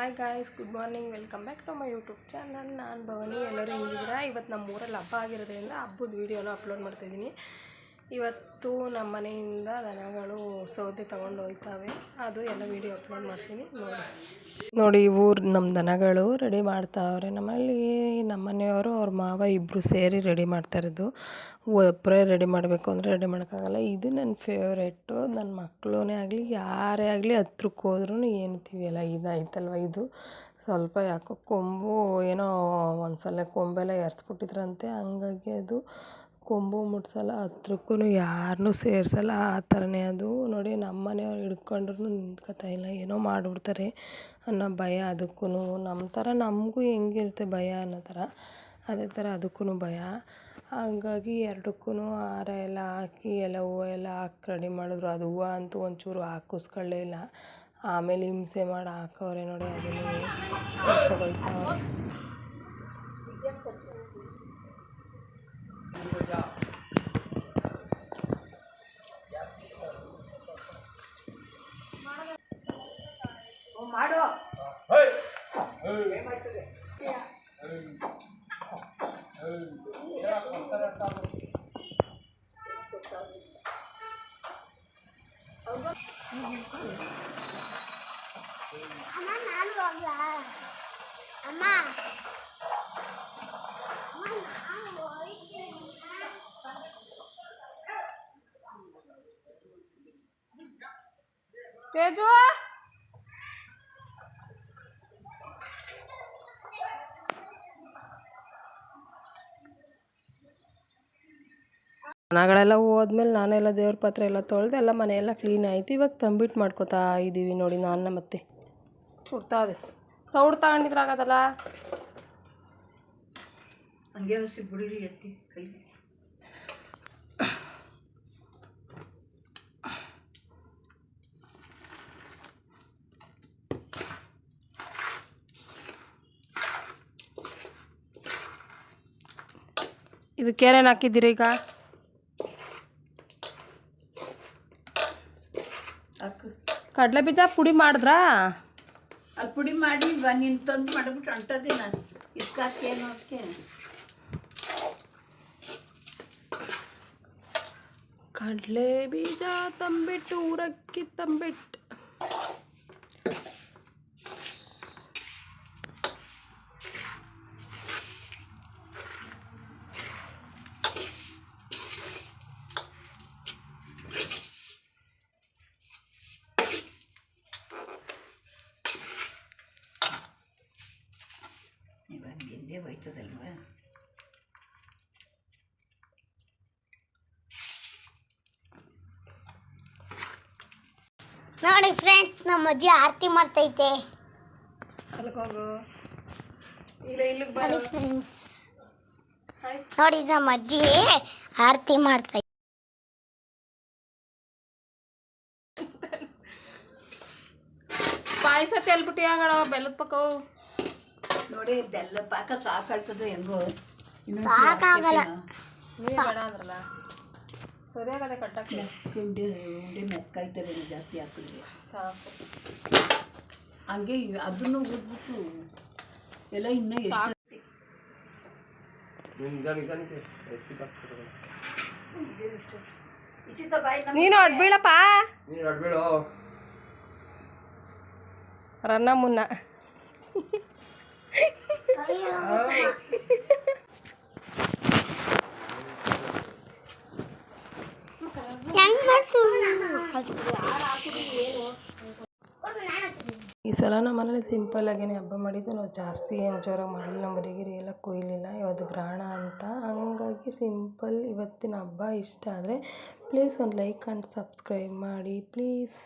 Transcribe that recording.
Hi guys, good morning. Welcome back to my YouTube channel. ನಾನು ಭವಾನಿ. ಎಲ್ಲರೂ ಹೆಂಗಿದ್ದೀರಾ? ಇವತ್ತು ನಮ್ಮ ಊರಲ್ಲಿ ಹಬ್ಬ ಆಗಿರೋದ್ರಿಂದ ಹಬ್ಬದ ವೀಡಿಯೋನ ಅಪ್ಲೋಡ್ ಮಾಡ್ತಾಯಿದ್ದೀನಿ. ಇವತ್ತು ನಮ್ಮ ಮನೆಯಿಂದ ದನಗಳು ಸೌದೆ ತೊಗೊಂಡು ಹೋಗ್ತಾವೆ. ಅದು ಎಲ್ಲ ವೀಡಿಯೋ ಅಪ್ಲೋಡ್ ಮಾಡ್ತೀನಿ, ನೋಡಿ ಊರು ನಮ್ಮ ದನಗಳು ರೆಡಿ ಮಾಡ್ತಾವ್ರೆ. ನಮ್ಮಲ್ಲಿ ನಮ್ಮ ಮನೆಯವರು ಅವ್ರ ಮಾವ ಇಬ್ಬರು ಸೇರಿ ರೆಡಿ ಮಾಡ್ತಾಯಿರೋದು. ಒಬ್ಬರೇ ರೆಡಿ ಮಾಡಬೇಕು ಅಂದರೆ ರೆಡಿ ಮಾಡೋಕ್ಕಾಗಲ್ಲ. ಇದು ನನ್ನ ಫೇವ್ರೇಟು. ನನ್ನ ಮಕ್ಕಳೇ ಆಗಲಿ ಯಾರೇ ಆಗಲಿ ಹತ್ರಕ್ಕೆ ಹೋದ್ರೂ ಏನ್ತೀವಿಯಲ್ಲ ಇದಾಯ್ತಲ್ವ. ಇದು ಸ್ವಲ್ಪ ಯಾಕೋ ಕೊಂಬು ಏನೋ ಒಂದ್ಸಲ ಕೊಂಬೆಲ್ಲ ಎರ್ಸ್ಬಿಟ್ಟಿದ್ರಂತೆ, ಹಂಗಾಗಿ ಅದು ಕೊಂಬು ಮುಟ್ಸಲ್ಲ, ಹತ್ರಕ್ಕೂ ಯಾರನ್ನೂ ಸೇರಿಸಲ್ಲ. ಆ ಥರನೇ ಅದು. ನೋಡಿ ನಮ್ಮ ಮನೆಯವ್ರು ಹಿಡ್ಕೊಂಡ್ರು ನಿಂತ್ಕೊತಾ ಇಲ್ಲ, ಏನೋ ಮಾಡಿಬಿಡ್ತಾರೆ ಅನ್ನೋ ಭಯ ಅದಕ್ಕೂ. ನಮ್ಮ ಥರ ನಮಗೂ ಹೆಂಗಿರುತ್ತೆ ಭಯ ಅನ್ನೋ ಥರ, ಅದೇ ಥರ ಅದಕ್ಕೂ ಭಯ. ಹಂಗಾಗಿ ಎರಡಕ್ಕೂ ಹಾರ ಎಲ್ಲ ಹಾಕಿ ಎಲ್ಲ ಹೂವು ಎಲ್ಲ ಹಾಕಿ ರೆಡಿ ಮಾಡಿದ್ರು. ಅದು ಹೂವು ಅಂತೂ ಒಂಚೂರು ಹಾಕಿಸ್ಕೊಳ್ಳೇ ಇಲ್ಲ. ಆಮೇಲೆ ಹಿಂಸೆ ಮಾಡಿ ಹಾಕವ್ರೆ ನೋಡಿ. ಅದನ್ನು ಕರ್ಕೊಂಡು ಹೋಗ್ತಾವ್ರೆ. ಮಾಡೋ ತೇಜು ದನಗಳೆಲ್ಲ ಹೋದ್ಮೇಲೆ ನಾನೆಲ್ಲ ದೇವ್ರ ಪಾತ್ರೆ ಎಲ್ಲ ತೊಳೆದು ಎಲ್ಲ ಮನೆಯೆಲ್ಲ ಕ್ಲೀನ್ ಆಯಿತು. ಇವಾಗ ತಂಬಿಟ್ಟು ಮಾಡ್ಕೊತಾ ಇದ್ದೀವಿ ನೋಡಿ. ನಾನು ಮತ್ತೆ ಸುಡ್ತಾದೆ ಸೌಡ್ ತಗೊಂಡಿದ್ರಾಗದಲ್ಲ ಹಂಗೆ ಹಸಿ ಬಿಡಿರಿ ಎತ್ತಿ ಕೈ. ಇದಕ್ಕೇನೇನು ಹಾಕಿದ್ದೀರಿ ಈಗ? ಕಡಲೆ ಬೀಜ ಪುಡಿ ಮಾಡಿದ್ರಾ? ಅಲ್ಲಿ ಪುಡಿ ಮಾಡಿ ನೀನು ತಂದು ಮಾಡಿಬಿಟ್ಟು ಅಂಟದೆ ನಾನು ಇದಕ್ಕೇನು ಅದಕ್ಕೆ ಕಡಲೆ ಬೀಜ ತಂಬಿಟ್ಟು ಊರಕ್ಕಿ ತಂಬಿಟ್ಟು. ಗೆದ್ದೆ ಹೋಯ್ತದಲ್ವ. ನೋಡಿ ಫ್ರೆಂಡ್ಸ್, ನಮ್ಮ ಅಜ್ಜಿ ಆರತಿ ಮಾಡ್ತೈತೆ. ನೋಡಿ ನಮ್ಮ ಅಜ್ಜಿ ಆರತಿ ಮಾಡ್ತೈತೆ. ಪಾಯಸ ಚೆಲ್ಬಿಟ್ಟು ಯಾಗಡ ಬೆಲ್ಲದ ಪಕ್ಕ ನೋಡಿ ಬೆಲ್ಲ ಪಾಕ ಸಾಕಾಯ್ತದ ಹೆಂಗೋ. ಸಾಕಾಗಲ್ಲ, ನೀವೇ ಬೇಡ ಅಂದ್ರಲ್ಲ. ಸರಿಯಾಗದೆ ಕಟ್ಟಕ್ಕೆ ಉಂಡೆ ಉಂಡೆ ಮೆತ್ಕಾಯ್ತದೆ ಜಾಸ್ತಿ ಹಾಕಿದ್ರೆ ಸಾಕು. ಹಂಗೆ ಅದನ್ನು ಉದ್ಬಿಟ್ಟು ಎಲ್ಲ ಇನ್ನೂ ಎಷ್ಟು ನೀನು ಅಡ್ಬೀಳಪ್ಪ, ರನ್ನ ಮುನ್ನ ಈ ಸಲ ನಮ್ಮ ಮನೇಲಿ ಸಿಂಪಲ್ ಆಗೇನೆ ಹಬ್ಬ ಮಾಡಿದ್ದು. ನಾವು ಜಾಸ್ತಿ ಏನು ಜೋರಾಗಿ ಮಾಡಲಿಲ್ಲ, ಮರಿಗಿರಿ ಎಲ್ಲ ಕೊಯ್ಲಿಲ್ಲ. ಇವತ್ತು ಗ್ರಹಣ ಅಂತ, ಹಂಗಾಗಿ ಸಿಂಪಲ್ ಇವತ್ತಿನ ಹಬ್ಬ. ಇಷ್ಟ ಆದರೆ ಪ್ಲೀಸ್ ಒಂದು ಲೈಕ್ ಆ್ಯಂಡ್ ಸಬ್ಸ್ಕ್ರೈಬ್ ಮಾಡಿ ಪ್ಲೀಸ್.